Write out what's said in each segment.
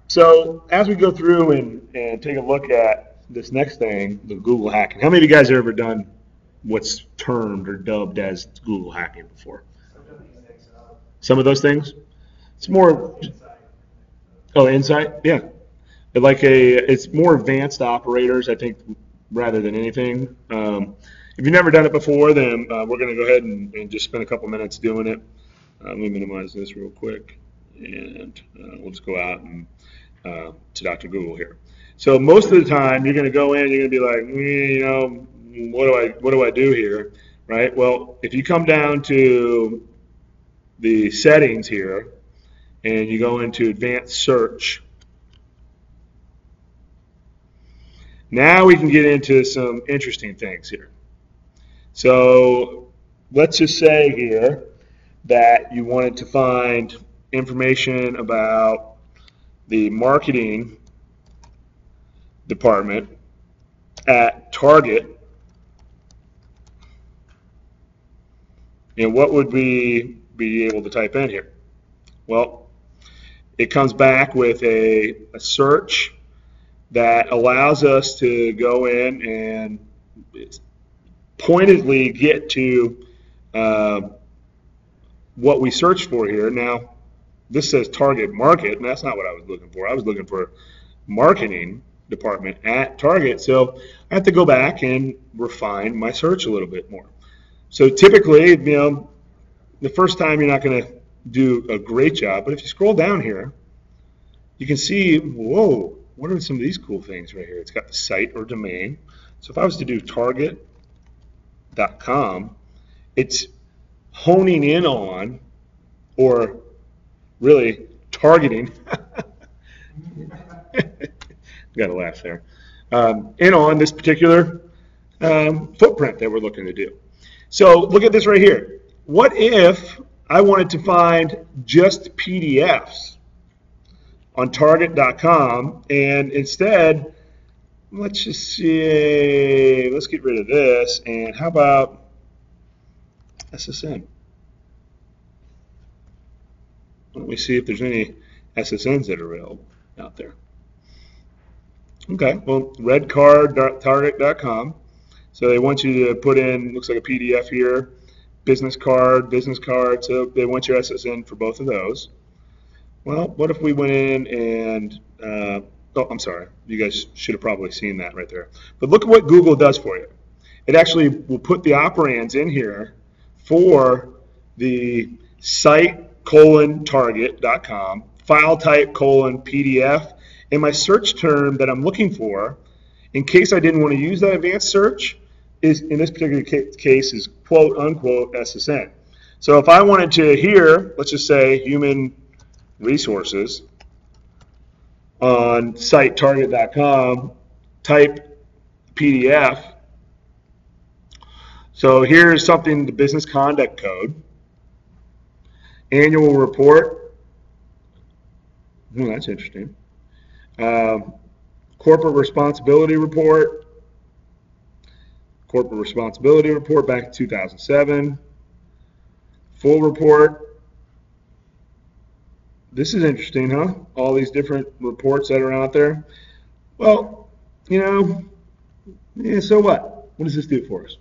So as we go through and take a look at this next thing, the Google hacking, how many of you guys have ever done what's termed or dubbed as Google hacking before? Some of those things? It's more, oh, Insight? Yeah. It's more advanced operators, I think, rather than anything. If you've never done it before, then we're going to go ahead and just spend a couple minutes doing it. Let me minimize this real quick, and we'll just go out and to Dr. Google here. So most of the time, you're going to go in, you're going to be like, what do I do here, right? Well, if you come down to the settings here, and you go into advanced search, now we can get into some interesting things here. So let's just say here that you wanted to find information about the marketing department at Target. And what would we be able to type in here? Well, it comes back with a search that allows us to go in and pointedly get to what we searched for here. Now, this says Target Market, and that's not what I was looking for. I was looking for marketing department at Target. So I have to go back and refine my search a little bit more. So typically, the first time you're not going to do a great job, but if you scroll down here, you can see, whoa, what are some of these cool things right here? It's got the site or domain. So if I was to do target.com, it's honing in on, or really targeting, got a laugh there, in on this particular footprint that we're looking to do. So look at this right here. What if I wanted to find just PDFs on target.com, and instead, let's just see, let's get rid of this, and how about SSN? Why don't we see if there's any SSNs that are available out there? Okay, well, redcard.target.com. So they want you to put in, looks like a PDF here, business card, so they want your SSN for both of those. Well, what if we went in and, oh, I'm sorry, you guys should have probably seen that right there. But look at what Google does for you. It actually will put the operands in here for the site:target.com, file type: PDF, and my search term that I'm looking for, in case I didn't want to use that advanced search, is in this particular case is quote unquote SSN. So if I wanted to here, let's just say human resources on site:target.com, type PDF. So here's something, the business conduct code, annual report. That's interesting. Corporate responsibility report. Corporate responsibility report back in 2007. Full report. This is interesting, huh? All these different reports that are out there. Well, yeah, so what? What does this do for us?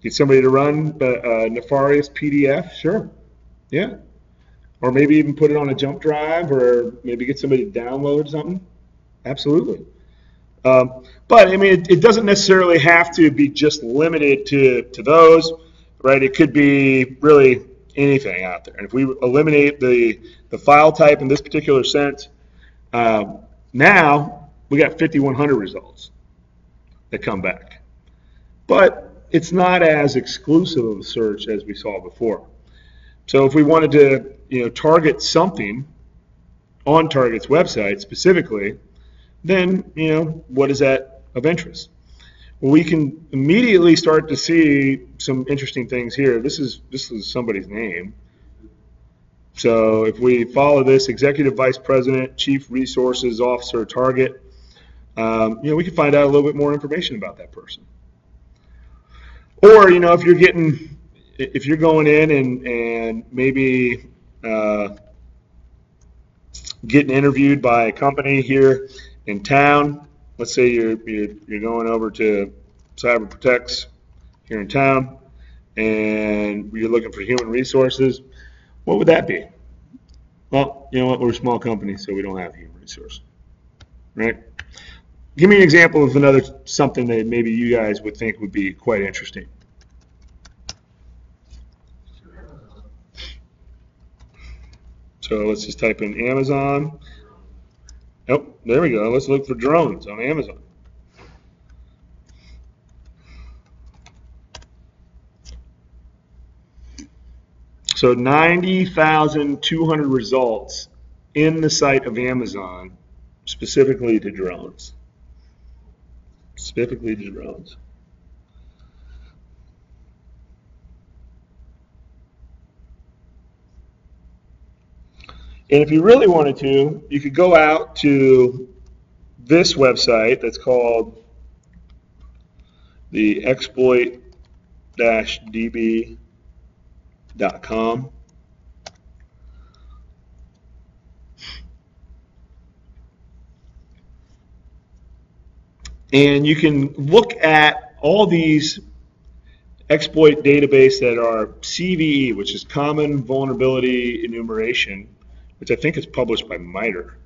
Get somebody to run a nefarious PDF? Sure. Yeah. Or maybe even put it on a jump drive, or maybe get somebody to download something. Absolutely. But, I mean, it doesn't necessarily have to be just limited to those, right? It could be really anything out there. And if we eliminate the file type in this particular sense, now we got 5,100 results that come back. But it's not as exclusive of a search as we saw before. So if we wanted to, target something on Target's website specifically, then, what is that of interest? Well, we can immediately start to see some interesting things here. This is somebody's name. So if we follow this, Executive Vice President, Chief Resources Officer, Target, we can find out a little bit more information about that person. Or, if you're going in and maybe getting interviewed by a company here in town, let's say you're going over to Cyber Protects here in town, and you're looking for human resources, what would that be? Well, you know what? We're a small company, so we don't have human resources, right? Give me an example of something that maybe you guys would think would be quite interesting. So let's just type in Amazon. Oh, there we go. Let's look for drones on Amazon. So 90,200 results in the site of Amazon specifically to drones. Specifically to drones. And if you really wanted to, you could go out to this website that's called the exploit-db.com. And you can look at all these exploit database that are CVE, which is Common Vulnerability Enumeration, which I think is published by MITRE,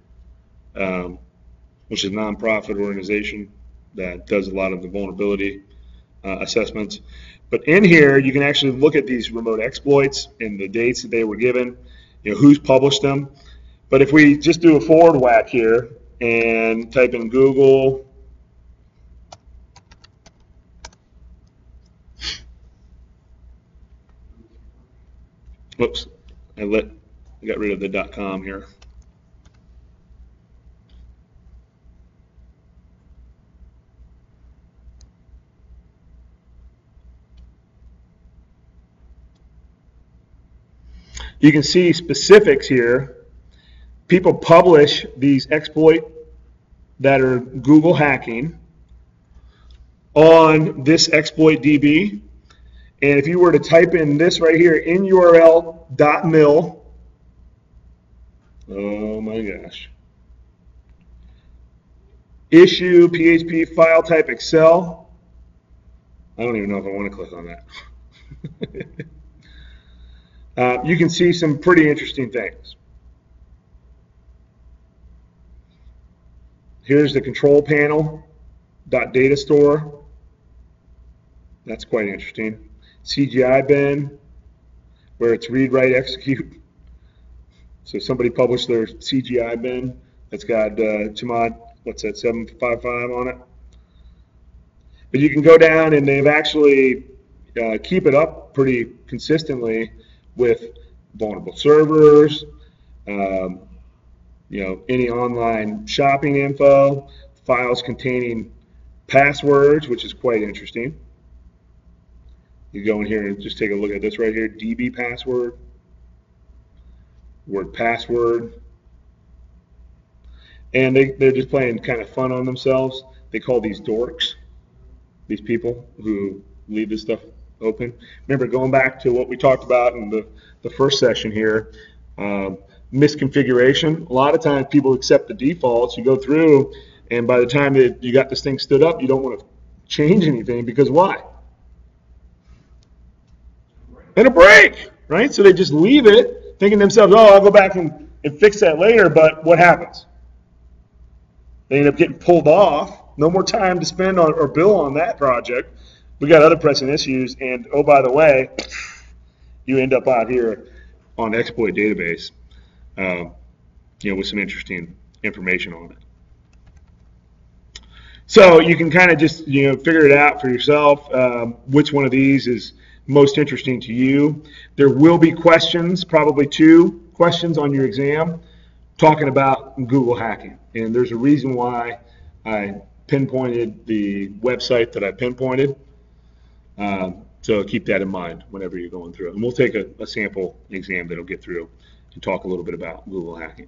which is a nonprofit organization that does a lot of the vulnerability assessments. But in here, you can actually look at these remote exploits and the dates that they were given, who's published them. But if we just do a forward whack here and type in Google, whoops, I got rid of the .com here. You can see specifics here. People publish these exploits that are Google hacking on this exploit DB. And if you were to type in this right here, in URL.mil, oh my gosh, issue, PHP, file type, Excel, I don't even know if I want to click on that. You can see some pretty interesting things. Here's the control panel, .data store. That's quite interesting. CGI bin, where it's read, write, execute. So somebody published their CGI bin that's got Chmod, what's that, 755 on it. But you can go down and they've actually keep it up pretty consistently with vulnerable servers, any online shopping info, files containing passwords, which is quite interesting. You go in here and just take a look at this right here, DB password, word password. And they're just playing kind of fun on themselves. They call these dorks, these people who leave this stuff open. Remember, going back to what we talked about in the first session here, misconfiguration. A lot of times people accept the defaults. You go through, and by the time that you got this thing stood up, you don't want to change anything because why? And a break, right? So they just leave it, thinking to themselves, oh, I'll go back and fix that later, but what happens? They end up getting pulled off. No more time to spend on or bill on that project. We got other pressing issues, and oh, by the way, you end up out here on exploit database, with some interesting information on it. So you can kind of just figure it out for yourself. Which one of these is most interesting to you? There will be questions, probably 2 questions on your exam, talking about Google hacking, and there's a reason why I pinpointed the website that I pinpointed. So keep that in mind whenever you're going through it. And we'll take a sample exam that'll get through and talk a little bit about Google hacking.